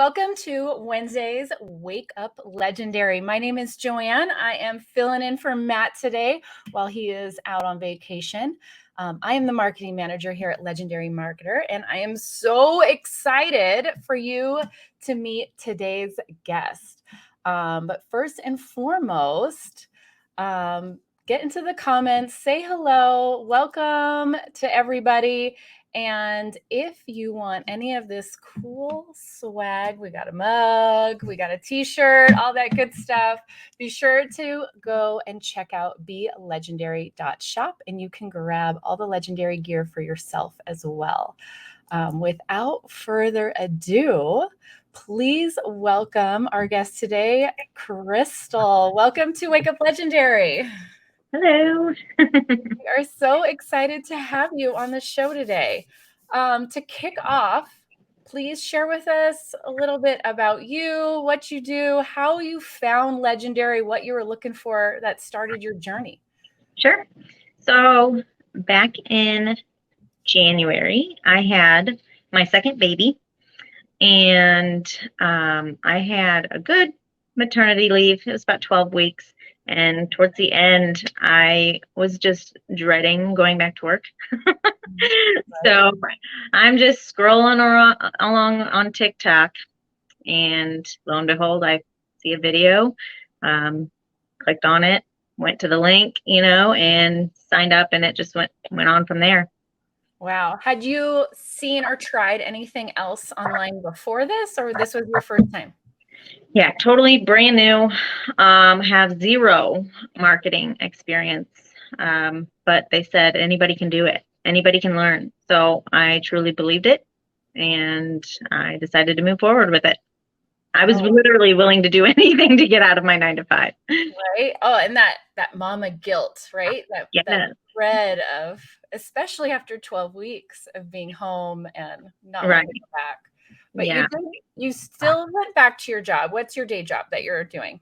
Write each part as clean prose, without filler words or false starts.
Welcome to Wednesday's Wake Up Legendary. My name is Joanne. I am filling in for Matt today while he is out on vacation. I am the marketing manager here at Legendary Marketer, and I am so excited for you to meet today's guest. But first and foremost, get into the comments, say hello, welcome to everybody. And if you want any of this cool swag, we got a mug, we got a t-shirt, all that good stuff, be sure to go and check out belegendary.shop and you can grab all the legendary gear for yourself as well. Without further ado, please welcome our guest today, Crystal. Welcome to Wake Up Legendary. Hello. We are so excited to have you on the show today. To kick off, please share with us a little bit about you, what you do, how you found Legendary, what you were looking for that started your journey. Sure. So back in January, I had my second baby, and I had a good maternity leave. It was about 12 weeks. And towards the end, I was just dreading going back to work. So I'm just scrolling along on TikTok, and lo and behold, I see a video, clicked on it, went to the link, and signed up, and it just went on from there. Wow. Had you seen or tried anything else online before this, or this was your first time? Yeah, totally brand new. Have zero marketing experience. But they said anybody can do it. Anybody can learn. So I truly believed it, and I decided to move forward with it. I was literally willing to do anything to get out of my 9-to-5. Right. Oh, and that mama guilt, right? That dread of, especially after 12 weeks of being home and not wanting to go back. But you still went back to your job. What's your day job that you're doing?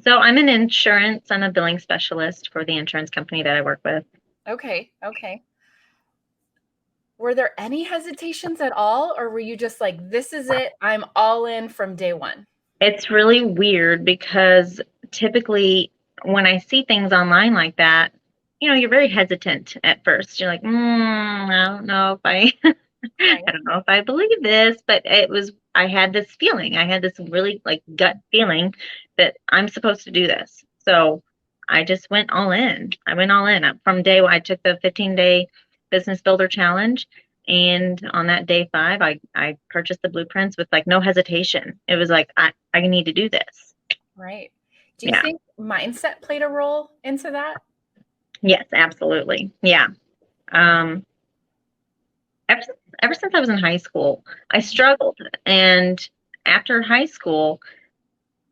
So I'm an insurance. I'm a billing specialist for the insurance company that I work with. Okay. Were there any hesitations at all, or were you just like, this is it, I'm all in from day one? It's really weird because typically when I see things online like that, you're very hesitant at first. You're like, I don't know if I don't know if I believe this, but I had this feeling. I had this really gut feeling that I'm supposed to do this. So I just went all in. I went all in. From day one, I took the 15-day business builder challenge. And on that day 5, I purchased the blueprints with no hesitation. It was like, I need to do this. Right. Do you think mindset played a role into that? Yes, absolutely. Yeah. Ever since I was in high school, I struggled. And after high school,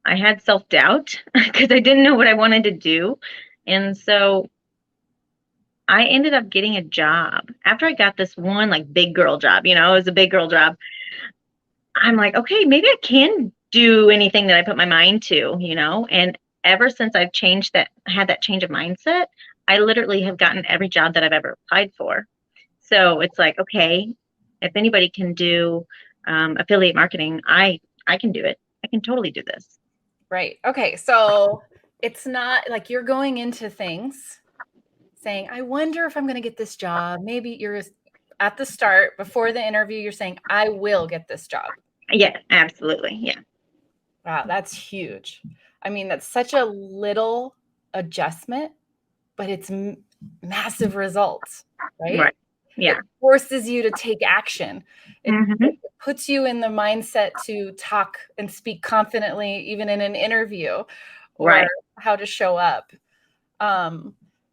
I had self-doubt because I didn't know what I wanted to do. And so I ended up getting a job. After I got this one big girl job, it was a big girl job. I'm like, okay, maybe I can do anything that I put my mind to, and ever since I've had that change of mindset, I literally have gotten every job that I've ever applied for. So it's like, okay, if anybody can do affiliate marketing, I can do it. I can totally do this. Right. Okay. So it's not like you're going into things saying, I wonder if I'm going to get this job. Maybe you're at the start, before the interview, you're saying, I will get this job. Yeah, absolutely. Yeah. Wow, that's huge. I mean, that's such a little adjustment, but it's massive results, right? Right. Yeah. It forces you to take action. It puts you in the mindset to talk and speak confidently, even in an interview, or how to show up.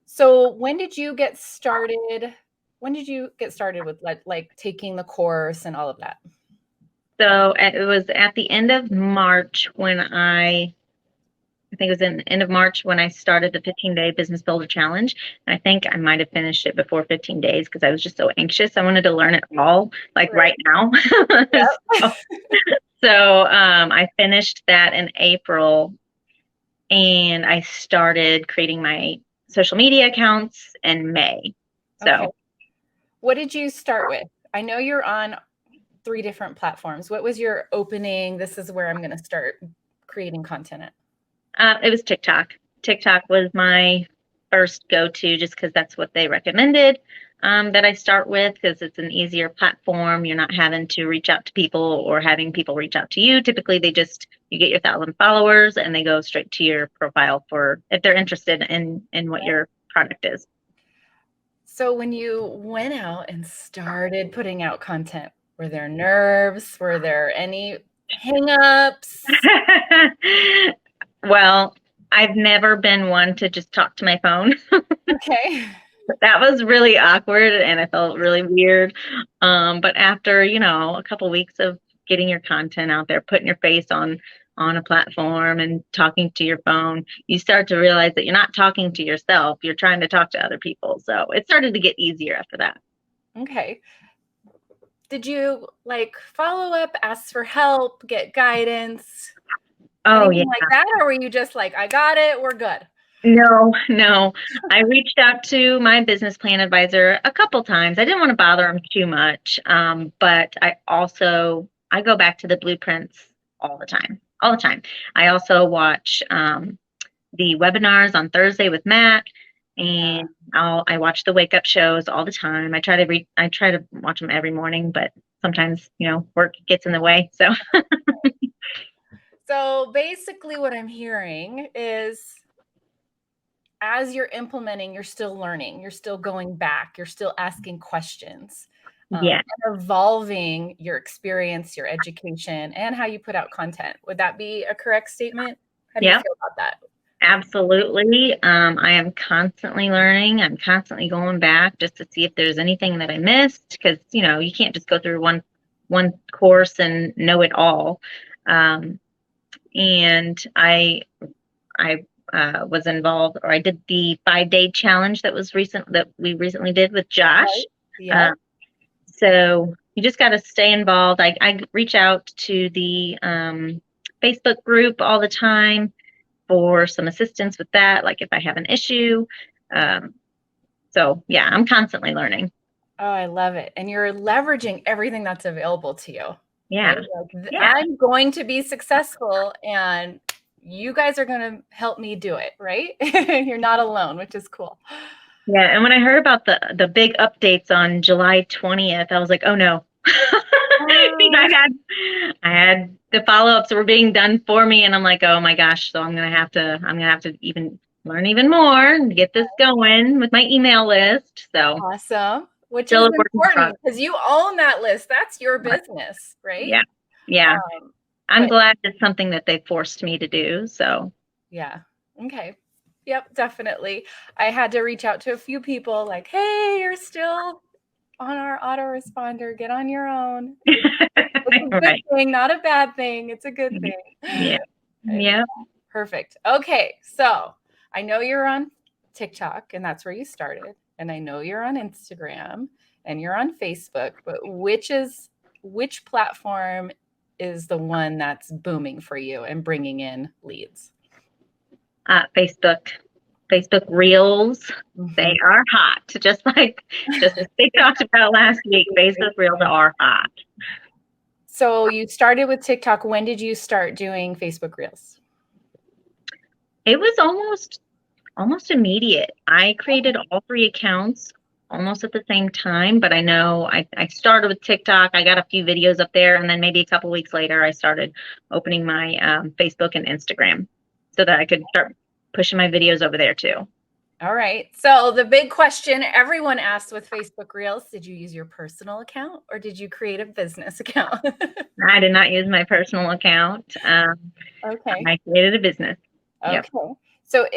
So when did you get started? When did you get started with taking the course and all of that? So it was at the end of March when I think it was in the end of March when I started the 15-day business builder challenge. And I think I might have finished it before 15 days because I was just so anxious. I wanted to learn it all right now. So I finished that in April, and I started creating my social media accounts in May. So what did you start with? I know you're on 3 different platforms. What was your opening? This is where I'm going to start creating content at. It was TikTok. TikTok was my first go-to just because that's what they recommended that I start with because it's an easier platform. You're not having to reach out to people or having people reach out to you. Typically, you get your 1,000 followers and they go straight to your profile for if they're interested in what your product is. So when you went out and started putting out content, were there nerves? Were there any hang-ups? Well, I've never been one to just talk to my phone. Okay. That was really awkward and I felt really weird. But after, a couple weeks of getting your content out there, putting your face on a platform and talking to your phone, you start to realize that you're not talking to yourself, you're trying to talk to other people. So it started to get easier after that. Okay. Did you follow up, ask for help, get guidance? Oh, anything like that? Or were you just like, I got it, we're good? No. I reached out to my business plan advisor a couple times. I didn't want to bother him too much. But I go back to the blueprints all the time. I also watch the webinars on Thursday with Matt, and I watch the wake up shows all the time. I try to watch them every morning, but sometimes, work gets in the way. So So basically what I'm hearing is as you're implementing, you're still learning, you're still going back, you're still asking questions, yeah. and evolving your experience, your education, and how you put out content. Would that be a correct statement? How do you feel about that? Absolutely. I am constantly learning. I'm constantly going back just to see if there's anything that I missed because, you can't just go through one course and know it all. And I was involved, or I did the 5-day challenge that we recently did with Josh. Right. Yeah. So you just got to stay involved. I reach out to the Facebook group all the time for some assistance with that, like if I have an issue. So yeah, I'm constantly learning. Oh, I love it. And you're leveraging everything that's available to you. Yeah. Right? I'm going to be successful and you guys are going to help me do it, right? You're not alone, which is cool. Yeah. And when I heard about the big updates on July 20th, I was like, oh no. I had the follow-ups were being done for me and I'm like, oh my gosh, so I'm gonna have to even learn even more and get this going with my email list. So awesome. Which is important because you own that list. That's your business, right? Yeah. I'm glad it's something that they forced me to do. So yeah. Okay. Yep, definitely. I had to reach out to a few people like, hey, you're still on our autoresponder. Get on your own. It's a good thing, not a bad thing. It's a good thing. Yeah. Perfect. Okay. So I know you're on TikTok and that's where you started. And I know you're on Instagram and you're on Facebook, but which platform is the one that's booming for you and bringing in leads? Facebook Reels. They are hot. Just as they talked about last week, Facebook Reels are hot. So you started with TikTok. When did you start doing Facebook Reels? It was almost immediate. I created all 3 accounts almost at the same time, but I know I started with TikTok. I got a few videos up there, and then maybe a couple weeks later, I started opening my Facebook and Instagram so that I could start pushing my videos over there too. All right. So the big question everyone asks with Facebook Reels, did you use your personal account or did you create a business account? I did not use my personal account. Okay. I created a business. Okay. Yep. So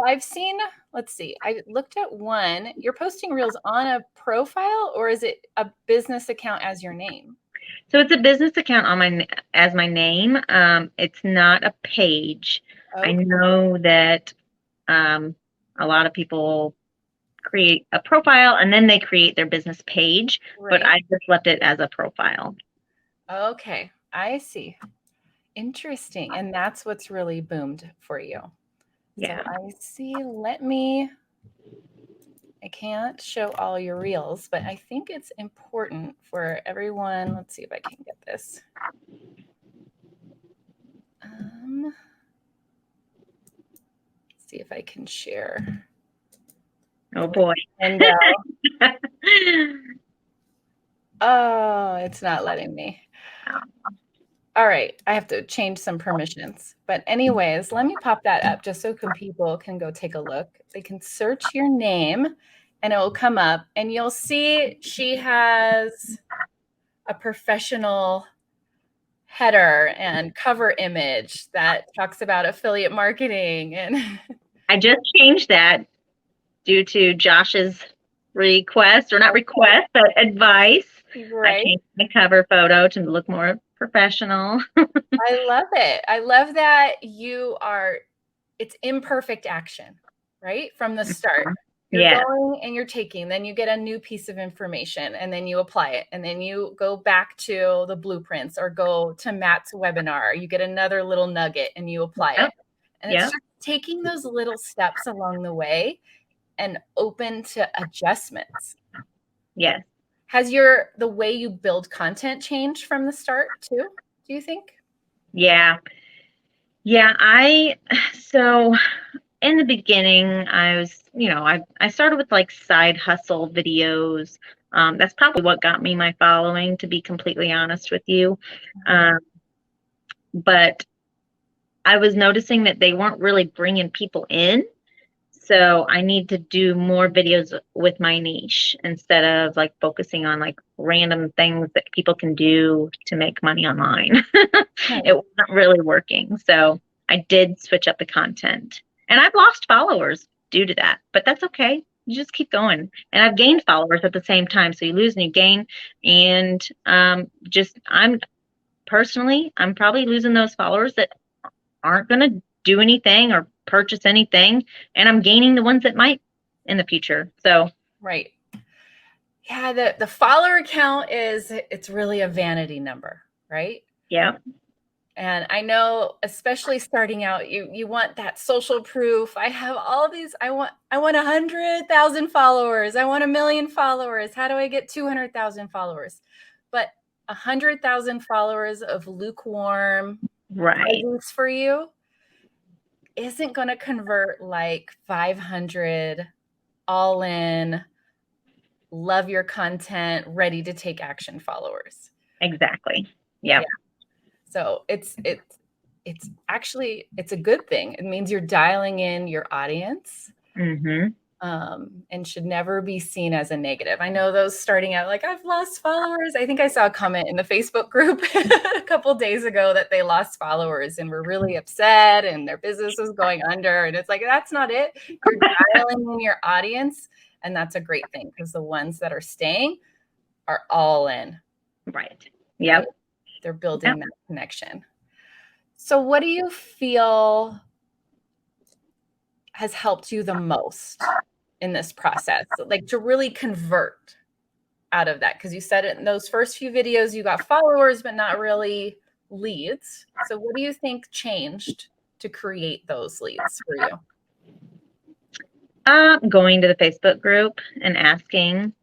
I've seen, let's see, I looked at one, you're posting Reels on a profile or is it a business account as your name? So it's a business account as my name. It's not a page. Okay. I know that a lot of people create a profile and then they create their business page, right. But I just left it as a profile. Okay, I see. Interesting. And that's what's really boomed for you. Yeah. So I see, I can't show all your reels, but I think it's important for everyone. Let's see if I can get this. See if I can share. Oh boy. And oh, it's not letting me. All right, I have to change some permissions. But anyways, let me pop that up just so people can go take a look. They can search your name and it will come up and you'll see she has a professional header and cover image that talks about affiliate marketing. And I just changed that due to Josh's request, or not request, but advice. Right. I changed the cover photo to look more professional. I love it. I love that it's imperfect action, right? From the start. You're going and you're taking, then you get a new piece of information and then you apply it. And then you go back to the blueprints or go to Matt's webinar. You get another little nugget and you apply it. And it's just taking those little steps along the way and open to adjustments. Yes. Has the way you build content changed from the start too, do you think? Yeah. So in the beginning, I was, I started with like side hustle videos. That's probably what got me my following, to be completely honest with you. But I was noticing that they weren't really bringing people in. So I need to do more videos with my niche instead of like focusing on like random things that people can do to make money online. It wasn't really working. So I did switch up the content, and I've lost followers due to that, but that's okay. You just keep going. And I've gained followers at the same time. So you lose and you gain. And I'm probably losing those followers that aren't going to do anything or purchase anything, and I'm gaining the ones that might in the future. So right. Yeah, the follower count it's really a vanity number, right? Yeah. And I know, especially starting out, you want that social proof. I have all these, I want 100,000 followers. I want 1 million followers. How do I get 200,000 followers? But 100,000 followers of lukewarm presence for you isn't going to convert like 500 all in, love your content, ready to take action followers. Exactly. Yeah. So it's actually a good thing. It means you're dialing in your audience. And should never be seen as a negative. I know those starting out like, I've lost followers. I think I saw a comment in the Facebook group a couple days ago that they lost followers and were really upset and their business was going under. And it's like, that's not it. You're dialing in your audience. And that's a great thing, because the ones that are staying are all in. Right. Yep. They're building that connection. So what do you feel has helped you the most in this process, like to really convert out of that? Because you said it in those first few videos, you got followers, but not really leads. So what do you think changed to create those leads for you? Going to the Facebook group and asking,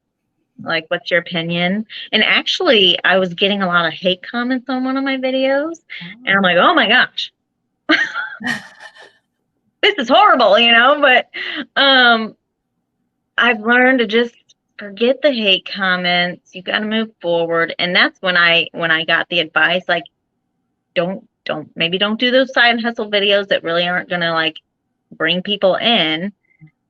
like, what's your opinion? And actually, I was getting a lot of hate comments on one of my videos. And I'm like, oh my gosh, this is horrible, but I've learned to just forget the hate comments. You got to move forward. And that's when I got the advice, like, don't do those side hustle videos that really aren't going to like bring people in.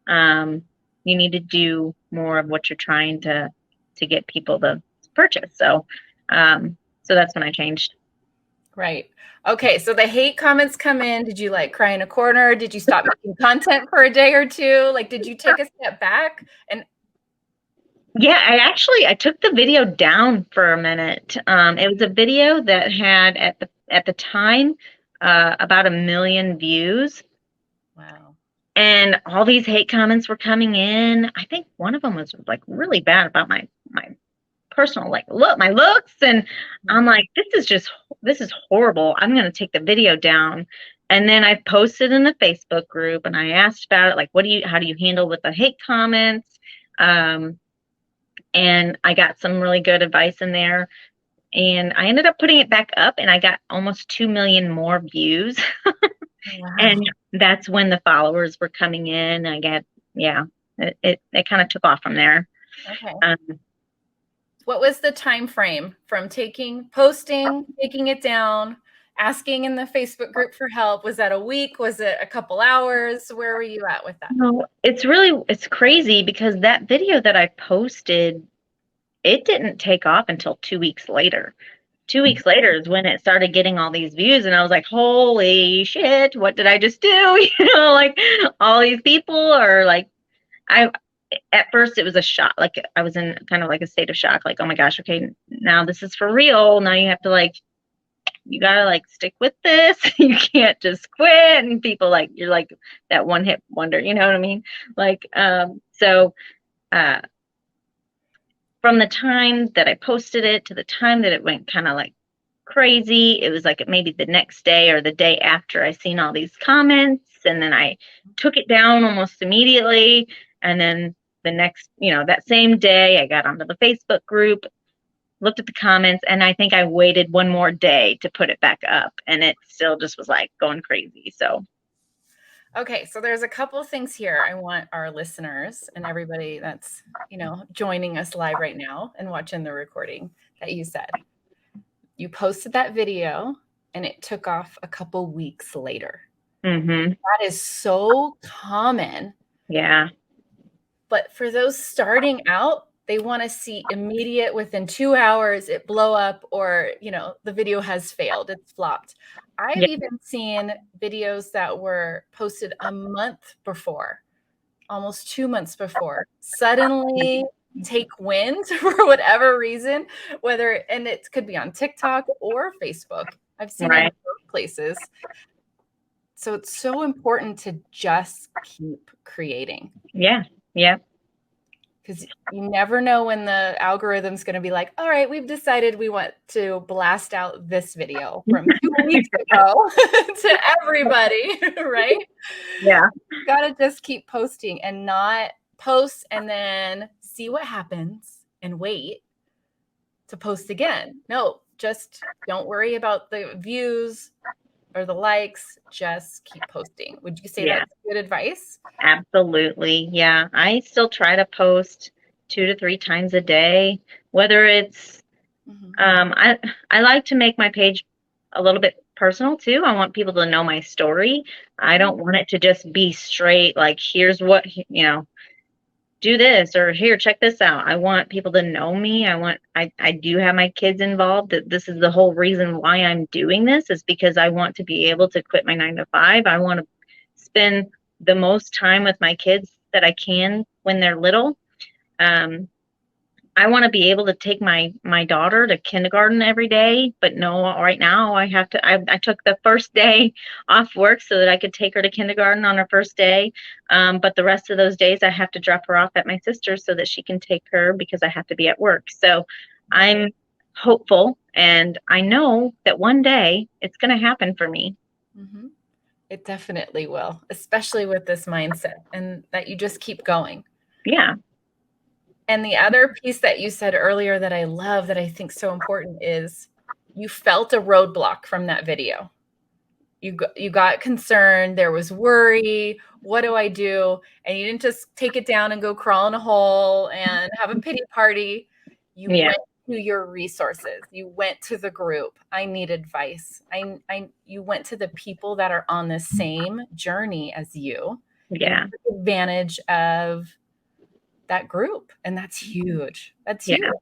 You need to do more of what you're trying to get people to purchase. So that's when I changed. Right. Okay. So the hate comments come in. Did you like cry in a corner? Did you stop making content for a day or two? Like, did you take a step back? And yeah, I took the video down for a minute. It was a video that had at the time about 1 million views. Wow. And all these hate comments were coming in. I think one of them was like really bad about my personal, like, my looks. And I'm like, this is horrible. I'm going to take the video down. And then I posted in the Facebook group and I asked about it, like, how do you handle with the hate comments? And I got some really good advice in there. And I ended up putting it back up, and I got almost 2 million more views. Wow. And that's when the followers were coming in. Yeah, it kind of took off from there. Okay. Um, What was the time frame from posting, taking it down, asking in the Facebook group for help? Was that a week? Was it a couple hours? Where were you at with that? no, it's crazy because that video that I posted, it didn't take off until 2 weeks later. 2 weeks later is when it started getting all these views, and I was like, holy shit, what did I just do? Like all these people are like, I at first it was a shock. Like I was in kind of like a state of shock, like, oh my gosh, okay, now this is for real. Now you have to like, you gotta like stick with this. You can't just quit. And people like, you're like that one hit wonder, you know what I mean? Like, so uh from the time that I posted it to the time that it went kind of like crazy, it was like maybe the next day or the day after I seen all these comments, and then I took it down almost immediately. And then the next, that same day I got onto the Facebook group, looked at the comments, and I think I waited one more day to put it back up, and it still just was like going crazy. So Okay, so there's a couple of things here I want our listeners and everybody that's, joining us live right now and watching the recording that you said. You posted that video and it took off a couple weeks later. mm-hmm. That is so common. Yeah. But for those starting out, they want to see immediate, within 2 hours, it blow up, or, the video has failed, it's flopped. I've Yeah. even seen videos that were posted a month before, almost 2 months before, suddenly take wind for whatever reason, and it could be on TikTok or Facebook. I've seen it in Right. both places. So it's so important to just keep creating. Yeah. Yeah. Because you never know when the algorithm's going to be like, all right, we've decided we want to blast out this video from 2 weeks ago to everybody, right? Yeah. You got to just keep posting and not post and then see what happens and wait to post again. No, just don't worry about the views or the likes. Just keep posting. Would you say Yeah. that's good advice? Absolutely. Yeah. I still try to post 2 to 3 times a day, whether it's, I like to make my page a little bit personal too. I want people to know my story. I don't want it to just be straight, like, here's what, do this, or here, check this out. I want people to know me. I do have my kids involved. That this is the whole reason why I'm doing this, is because I want to be able to quit my 9 to 5. I want to spend the most time with my kids that I can when they're little. I want to be able to take my daughter to kindergarten every day, but no, right now I have to. I took the first day off work so that I could take her to kindergarten on her first day. But the rest of those days I have to drop her off at my sister's so that she can take her, because I have to be at work. So I'm hopeful, and I know that one day it's going to happen for me. Mm-hmm. It definitely will, especially with this mindset, and that you just keep going. Yeah. And the other piece that you said earlier that I love, that I think so important, is you felt a roadblock from that video. You got concerned. There was worry. What do I do? And you didn't just take it down and go crawl in a hole and have a pity party. You Yeah. went to your resources. You went to the group. I need advice. You went to the people that are on the same journey as you. Yeah. And took advantage of that group. And that's huge. That's Yeah. huge.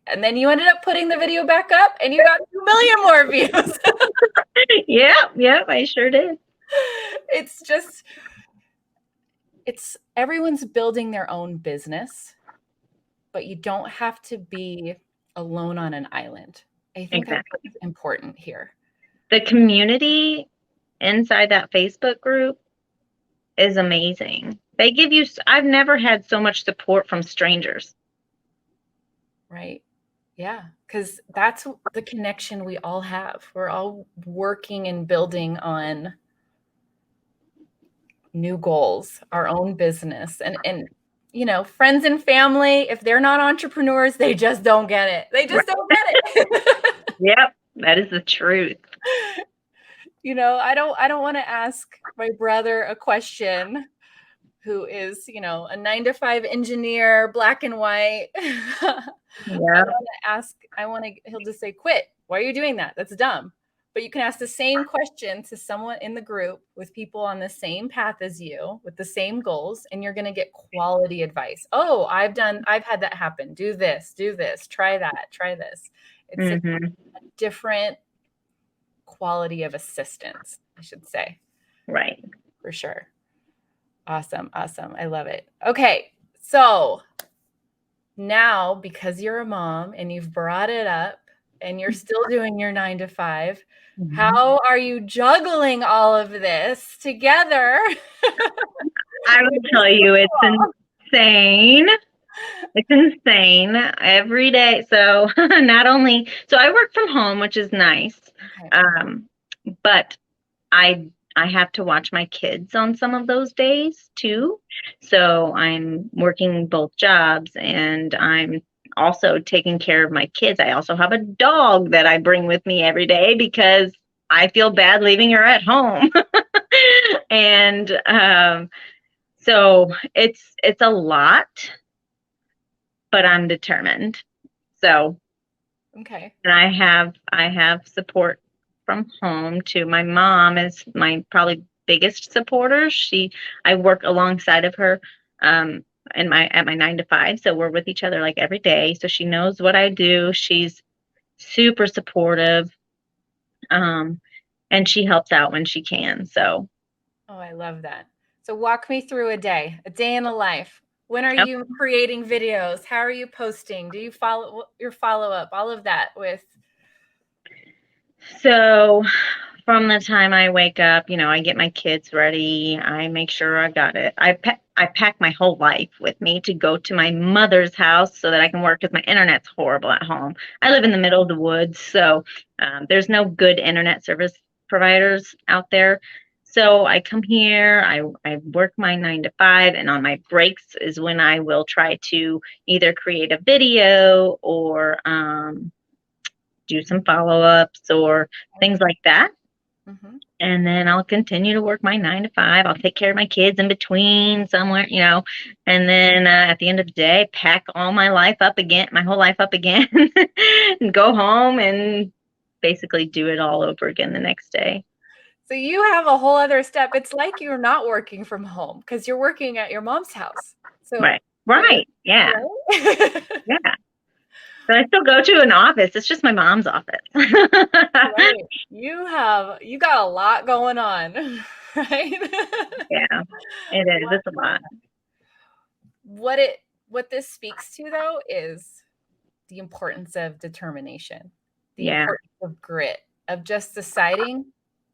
And then you ended up putting the video back up and you got 2 million more views. Yeah, I sure did. It's everyone's building their own business, but you don't have to be alone on an island. I think Exactly. that's important here. The community inside that Facebook group is amazing. They give you, I've never had so much support from strangers. Right. Yeah. Because that's the connection we all have. We're all working and building on new goals, our own business. And friends and family, if they're not entrepreneurs, they just don't get it. They just don't get it. Yep, that is the truth. I don't want to ask my brother a question who is, a 9-to-5 engineer, black and white. Yeah. He'll just say, quit. Why are you doing that? That's dumb. But you can ask the same question to someone in the group with people on the same path as you, with the same goals, and you're going to get quality advice. Oh, I've had that happen. Do this, try that, try this. It's a different quality of assistance, I should say. Right. For sure. Awesome. I love it. Okay. So now, because you're a mom and you've brought it up and you're still doing your 9-to-5, how are you juggling all of this together? I will tell you, it's insane. It's insane every day. So I work from home, which is nice. Okay. But I have to watch my kids on some of those days too. So I'm working both jobs and I'm also taking care of my kids. I also have a dog that I bring with me every day because I feel bad leaving her at home. And so it's a lot, but I'm determined. So okay. And I have support from home too. My mom is my probably biggest supporter. I work alongside of her at my 9-to-5, so we're with each other like every day. So she knows what I do. She's super supportive, and she helps out when she can. So. Oh, I love that. So walk me through a day in the life. When are you creating videos? How are you posting? Do you follow your follow-up? All of that with. So from the time I wake up, I get my kids ready. I make sure I got it. I pack my whole life with me to go to my mother's house so that I can work because my internet's horrible at home. I live in the middle of the woods, so there's no good internet service providers out there. So I come here, I work my 9-to-5, and on my breaks is when I will try to either create a video or do some follow-ups or things like that. Mm-hmm. And then I'll continue to work my 9-to-5. I'll take care of my kids in between somewhere, and then at the end of the day, pack all my whole life up again and go home and basically do it all over again the next day. So you have a whole other step. It's like you're not working from home because you're working at your mom's house. So Right. Yeah. Yeah. But I still go to an office. It's just my mom's office. Right. You got a lot going on, right? Yeah, it is. It's a lot. What this speaks to, though, is the importance of determination, the importance of grit, of just deciding,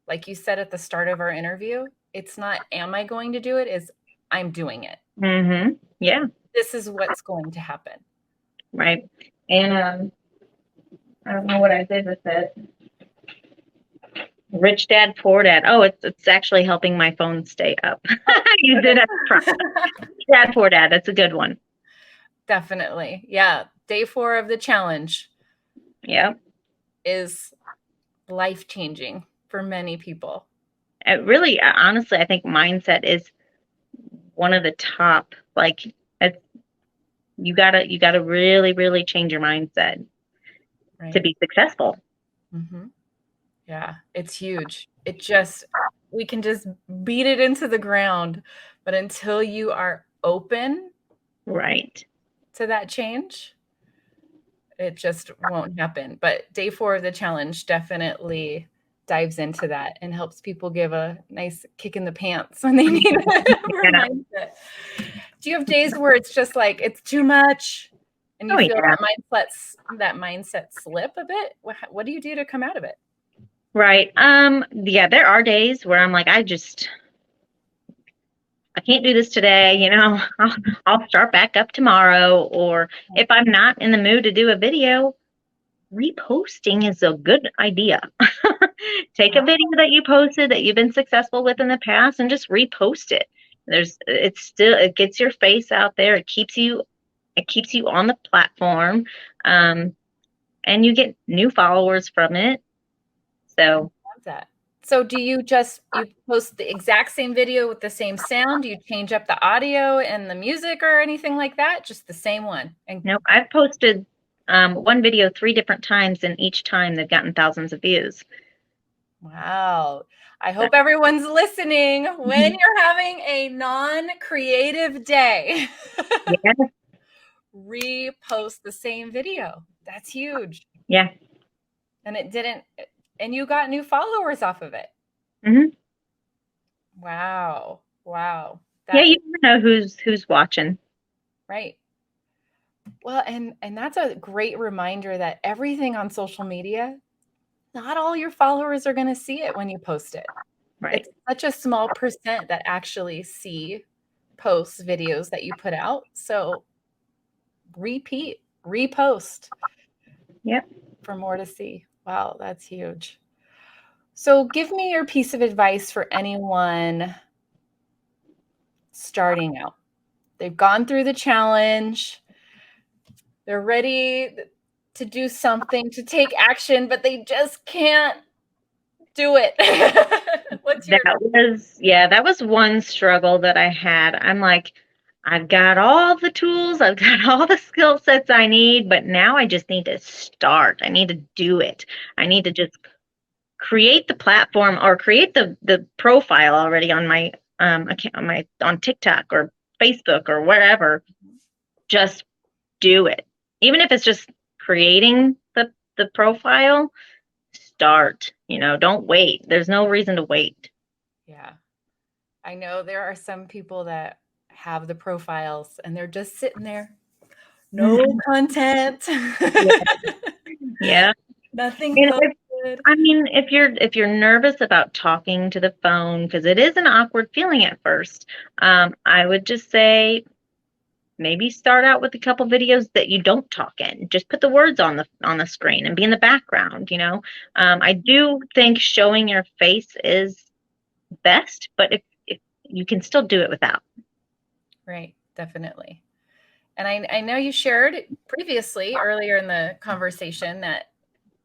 like you said at the start of our interview, it's not, am I going to do it? Is I'm doing it. Mm-hmm. Yeah. This is what's going to happen. Right. And I don't know what I did with it. Rich Dad, Poor Dad. Oh, it's actually helping my phone stay up. You did have to try. Dad, Poor Dad. That's a good one. Definitely. Yeah. Day 4 of the challenge. Yeah. Is life-changing for many people. It really, honestly, I think mindset is one of the top. Like, you gotta really, really change your mindset to be successful. Mm-hmm. Yeah, it's huge. We can just beat it into the ground, but until you are open, right, to that change, it just won't happen. But day 4 of the challenge definitely dives into that and helps people give a nice kick in the pants when they need it. Do you have days where it's just like it's too much and you feel that mindset slip a bit? What do you do to come out of it? Right. Yeah, there are days where I'm like, I can't do this today, I'll start back up tomorrow. Or if I'm not in the mood to do a video, reposting is a good idea. Take a video that you posted that you've been successful with in the past and just repost it. It gets your face out there. It keeps you on the platform. And you get new followers from it. So Love that. So do you post the exact same video with the same sound? Do you change up the audio and the music or anything like that? Just the same one? And no, I've posted one video 3 different times, and each time they've gotten thousands of views. wow. I hope everyone's listening when you're having a non-creative day. Yeah. Repost the same video. That's huge. Yeah. And you got new followers off of it. Hmm. Wow. Wow. Yeah, you never know who's watching. Right. Well, and that's a great reminder that everything on social media, not all your followers are going to see it when you post it. Right. It's such a small percent that actually see posts, videos that you put out. So repost. Yep. For more to see. Wow, that's huge. So give me your piece of advice for anyone starting out. They've gone through the challenge. They're ready to do something, to take action, but they just can't do it. That was one struggle that I had. I'm like, I've got all the tools, I've got all the skill sets I need, but now I just need to start. I need to do it. I need to just create the platform or create the profile already on my account, on TikTok or Facebook or wherever. Just do it. Even if it's just creating the profile, start. Don't wait. There's no reason to wait. Yeah. I know there are some people that have the profiles and they're just sitting there. No content. Yeah. Nothing posted. If you're nervous about talking to the phone, because it is an awkward feeling at first, I would just say maybe start out with a couple videos that you don't talk in. Just put the words on the screen and be in the background. I do think showing your face is best, but if you can still do it without. Right, definitely. And I know you shared previously earlier in the conversation that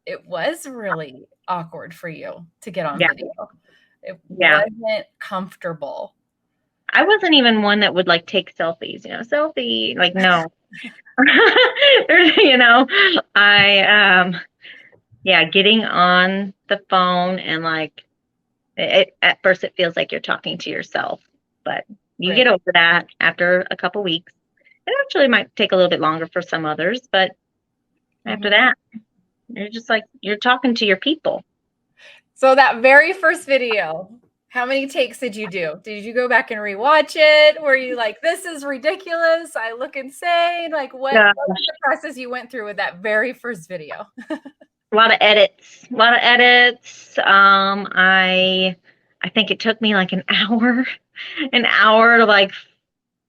it was really awkward for you to get on video. It wasn't comfortable. I wasn't even one that would like take selfies, selfie, like, no. Getting on the phone and like at first it feels like you're talking to yourself, but you get over that after a couple weeks. It actually might take a little bit longer for some others, but after that, you're just like, you're talking to your people. So that very first video, how many takes did you do? Did you go back and rewatch it? Were you like, this is ridiculous, I look insane? Like, what was the process you went through with that very first video? A lot of edits. I think it took me like an hour to like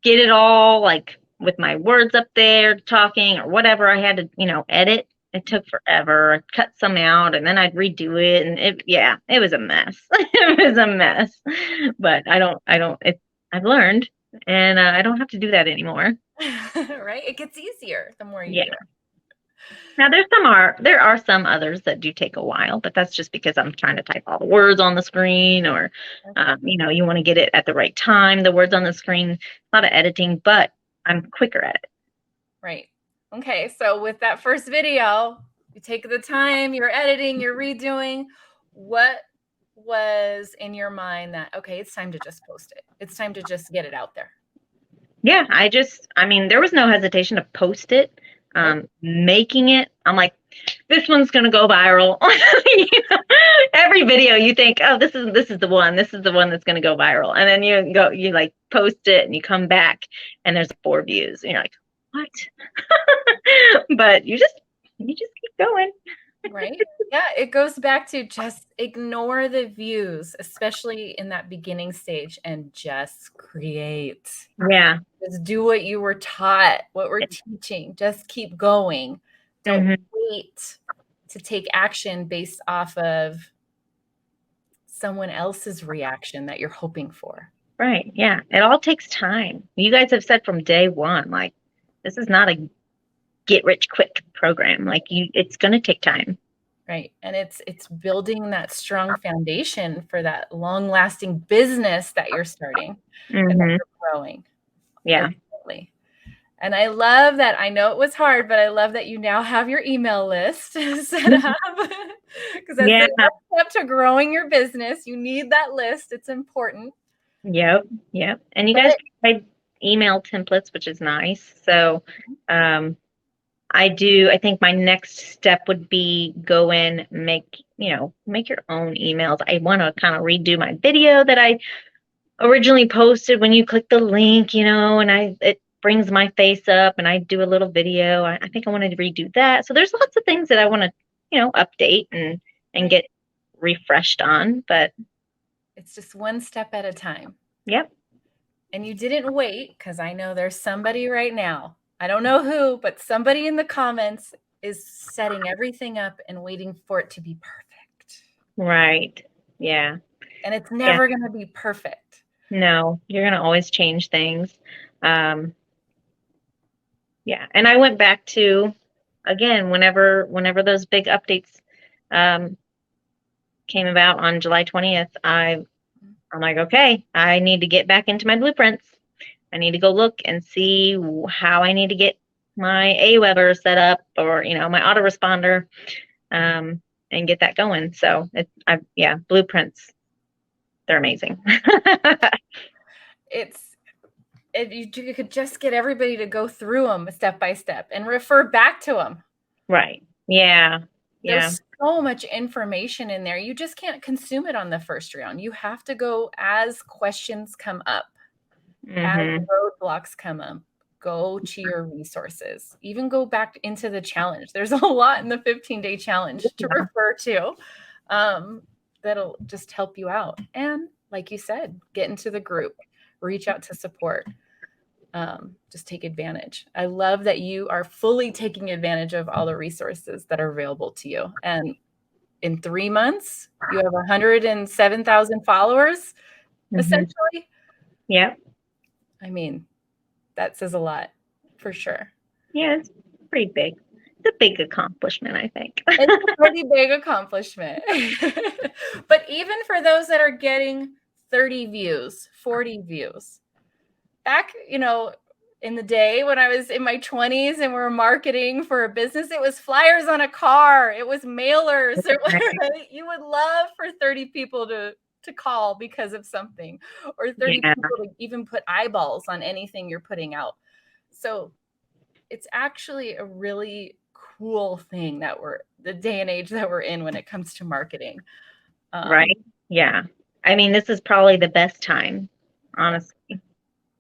get it all, like with my words up there talking or whatever I had to, edit. It took forever. I'd cut some out and then I'd redo it, and it was a mess. It was a mess. But I've learned, and I don't have to do that anymore. Right? It gets easier the more you do it. Now there are some others that do take a while, but that's just because I'm trying to type all the words on the screen, or you want to get it at the right time, the words on the screen. A lot of editing, but I'm quicker at it. Right. Okay. So with that first video, you take the time, you're editing, you're redoing. What was in your mind that, okay, it's time to just post it. It's time to just get it out there? Yeah, there was no hesitation to post it. Making it, I'm like, this one's gonna go viral. Every video you think, oh, this is the one that's gonna go viral, and then you like post it and you come back and there's 4 views and you're like, what? But you just keep going. Right. Yeah, it goes back to just ignore the views, especially in that beginning stage, and just create. Yeah. Just do what you were taught, what we're teaching. Just keep going. Don't wait to take action based off of someone else's reaction that you're hoping for. Right. Yeah. It all takes time. You guys have said from day one, like, this is not a get rich quick program. Like it's going to take time. Right. And it's building that strong foundation for that long-lasting business that you're starting and that Hmm. you're growing. Yeah. Ultimately. And I love that. I know it was hard, but I love that you now have your email list set up because that's Yeah. the next step to growing your business. You need that list. It's important. Yep. Yep. And you guys But provide email templates, which is nice. So, um, I think my next step would be go in, make your own emails. I want to kind of redo my video that I originally posted when you click the link, and it brings my face up and I do a little video. I think I wanted to redo that. So there's lots of things that I want to, update and get refreshed on. But it's just one step at a time. yep. And you didn't wait because I know there's somebody right now. I don't know who, but somebody in the comments is setting everything up and waiting for it to be perfect. Right. Yeah. And it's Yeah. never going to be perfect. No, you're going to always change things. Yeah. And I went back to, again, whenever those big updates came about on July 20th, I'm like, okay, I need to get back into my blueprints. I need to go look and see how I need to get my AWeber set up, or my autoresponder, and get that going. So blueprints, they're amazing. If you could just get everybody to go through them step by step and refer back to them. Right. Yeah. Yeah. There's so much information in there. You just can't consume it on the first round. You have to go as questions come up, as Hmm. roadblocks come up. Go to your resources. Even go back into the challenge. There's a lot in the 15-day challenge to refer to that'll just help you out. And like you said, get into the group, reach out to support. Just take advantage. I love that you are fully taking advantage of all the resources that are available to you. And in 3 months, you have 107,000 followers, essentially. Yep. I mean, that says a lot for sure. Yeah, it's pretty big. It's a big accomplishment, I think. It's a pretty big accomplishment. But even for those that are getting 30 views, 40 views, back, in the day when I was in my 20s and we were marketing for a business, it was flyers on a car, it was mailers. You would love for 30 people to call because of something, or 30 Yeah. people to even put eyeballs on anything you're putting out. So it's actually a really cool thing that the day and age that we're in when it comes to marketing. Right. Yeah. I mean, this is probably the best time, honestly.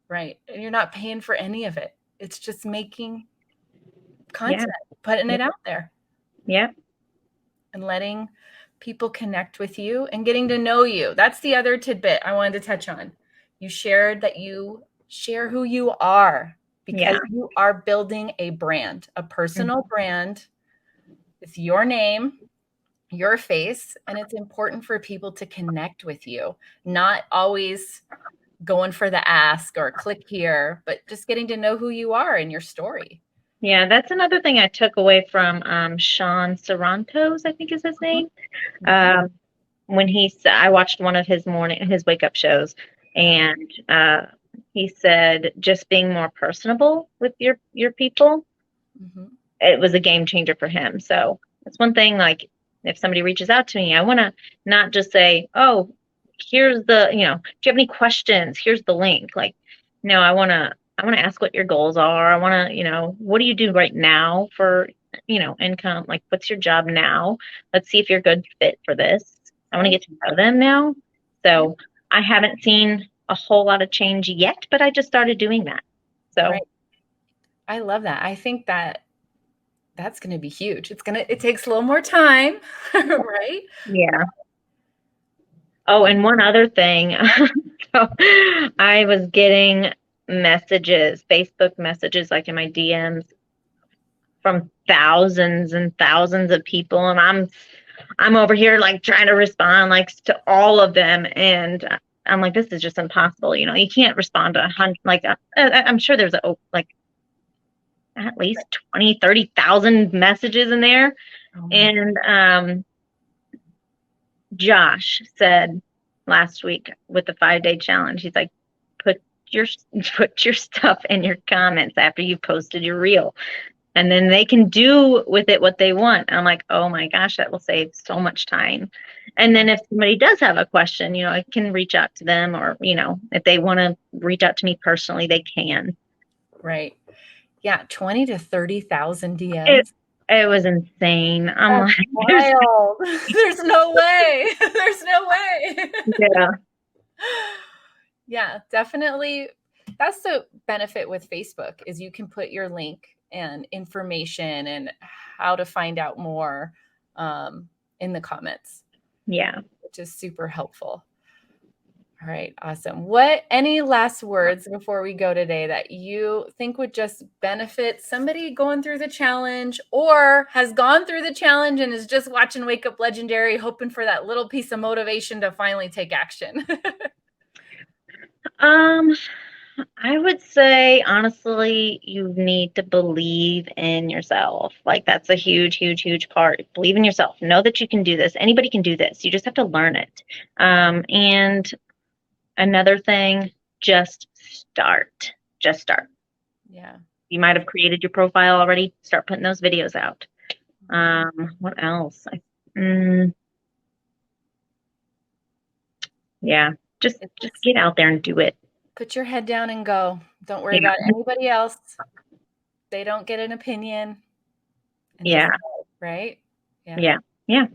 Right. And you're not paying for any of it. It's just making Yeah. content, putting it out there. Yep. And letting people connect with you and getting to know you. That's the other tidbit I wanted to touch on. You shared that you share who you are because you are building a brand, a personal brand with your name, your face, and it's important for people to connect with you, not always going for the ask or click here, but just getting to know who you are and your story. Yeah, that's another thing I took away from Sean Sarantos, I think is his name. When I watched one of his wake up shows, and he said just being more personable with your people, it was a game changer for him. So that's one thing. Like if somebody reaches out to me, I want to not just say, "Oh, here's do you have any questions? Here's the link." Like, no, I want to ask what your goals are. I want to, what do you do right now for, income? Like, what's your job now? Let's see if you're a good fit for this. I want to get to know them now. So I haven't seen a whole lot of change yet, but I just started doing that. So I love that. I think that's going to be huge. It takes a little more time, right? Yeah. Oh, and one other thing. So I was getting Facebook messages, like in my DMs, from thousands and thousands of people, and I'm over here like trying to respond like to all of them, and I'm like, this is just impossible. You know, you can't respond to 100, like, I'm sure there's like at least 20, 30,000 messages in there. Oh my God. And Josh said last week with the 5-day challenge, he's like, put your put your stuff in your comments after you posted your reel, and then they can do with it what they want. And I'm like, oh my gosh, that will save so much time. And then if somebody does have a question, you know, I can reach out to them, or, you know, if they want to reach out to me personally, they can. Right. Yeah, 20 to 30,000 It, DMs. it was insane. I'm That's like, wild. There's no way. There's no way. yeah, Yeah, definitely. That's the benefit with Facebook is you can put your link and information and how to find out more in the comments, yeah. which is super helpful. All right, awesome. Any last words before we go today that you think would just benefit somebody going through the challenge or has gone through the challenge and is just watching Wake Up Legendary, hoping for that little piece of motivation to finally take action? I would say, honestly, you need to believe in yourself. Like, that's a huge, huge, huge part. Believe in yourself. Know that you can do this. Anybody can do this. You just have to learn it. And another thing, just start. Just start. Yeah. You might have created your profile already. Start putting those videos out. What else? Yeah, just get out there and do it. Put your head down and go. Don't worry Yeah. about anybody else. They don't get an opinion. And Yeah. just go, right? Yeah. Yeah.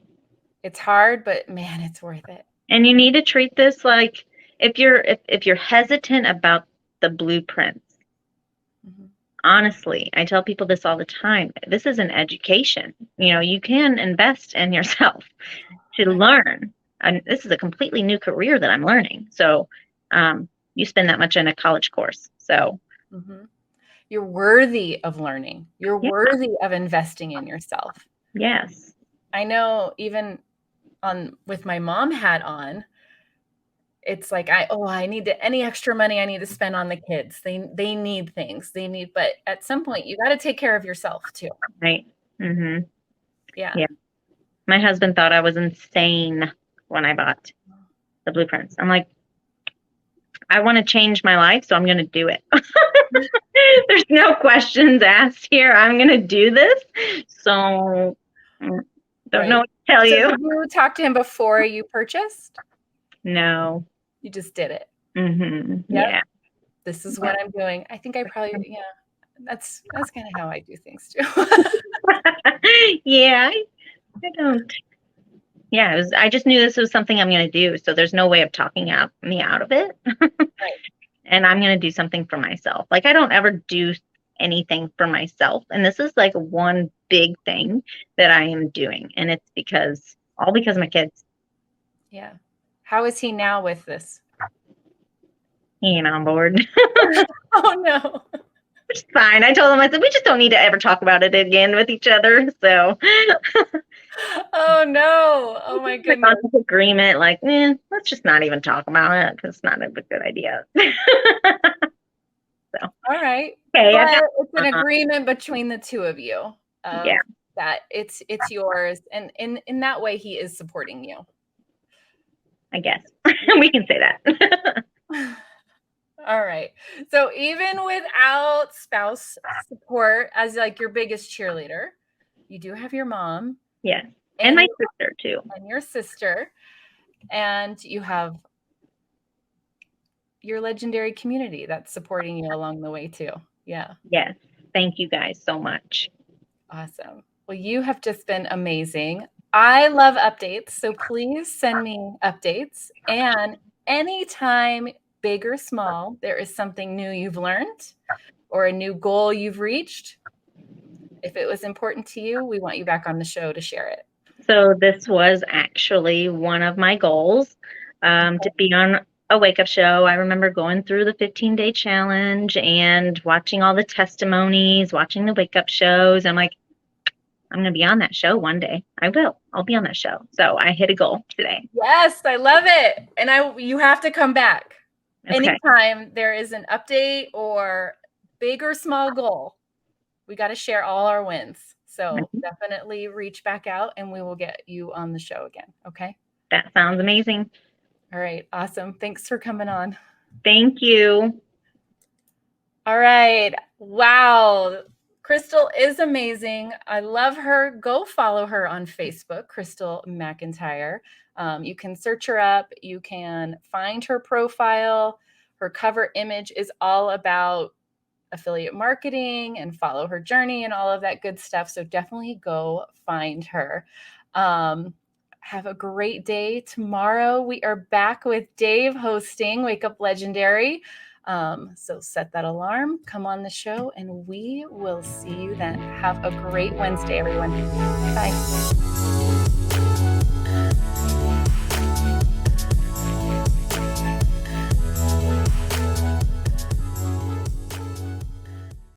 It's hard, but man, it's worth it. And you need to treat this like, if you're hesitant about the blueprints, honestly, I tell people this all the time. This is an education. You know, you can invest in yourself to learn. And this is a completely new career that I'm learning. So you spend that much in a college course. So you're worthy of learning. You're worthy of investing in yourself. Yes. I know even with my mom hat on, it's like I need any extra money I need to spend on the kids. They need things. But at some point you got to take care of yourself too. Right. Mm-hmm. Yeah. Yeah. My husband thought I was insane when I bought the blueprints. I'm like, I want to change my life, so I'm going to do it. There's no questions asked here. I'm going to do this. So don't know what to tell you. Did you talk to him before you purchased? No. You just did it. Yep. Yeah. This is what I'm doing. I think I probably, that's kind of how I do things too. Yeah. I don't. Yeah, I just knew this was something I'm going to do. So there's no way of talking me out of it. Right. And I'm going to do something for myself. Like, I don't ever do anything for myself. And this is like one big thing that I am doing. And it's all because of my kids. Yeah. How is he now with this? He ain't on board. Oh, no. Which is fine. I told him, I said, we just don't need to ever talk about it again with each other. So. Oh, no. Oh, my goodness. Agreement, like, let's just not even talk about it because it's not a good idea. So. All right. Okay, but it's an agreement between the two of you. That it's yours. And in that way, he is supporting you. I guess. We can say that. All right. So even without spouse support as like your biggest cheerleader, you do have your mom. Yes. And my sister too. And your sister. And you have your legendary community that's supporting you along the way too. Yeah. Yes. Thank you guys so much. Awesome. Well, you have just been amazing. I love updates. So please send me updates. And anytime, big or small, there is something new you've learned or a new goal you've reached, if it was important to you, we want you back on the show to share it. So this was actually one of my goals, to be on a wake-up show. I remember going through the 15-day challenge and watching all the testimonies, watching the wake-up shows. I'm like, I'm going to be on that show one day. I will. I'll be on that show. So I hit a goal today. Yes, I love it. And you have to come back. Okay. Anytime there is an update or big or small goal, we got to share all our wins. So definitely reach back out and we will get you on the show again. Okay. That sounds amazing. All right. Awesome. Thanks for coming on. Thank you. All right. Wow. Crystal is amazing. I love her. Go follow her on Facebook, Crystal McIntyre. You can search her up. You can find her profile. Her cover image is all about affiliate marketing and follow her journey and all of that good stuff. So definitely go find her. Have a great day. Tomorrow we are back with Dave hosting Wake Up Legendary. So set that alarm, come on the show, and we will see you then. Have a great Wednesday, everyone. Bye.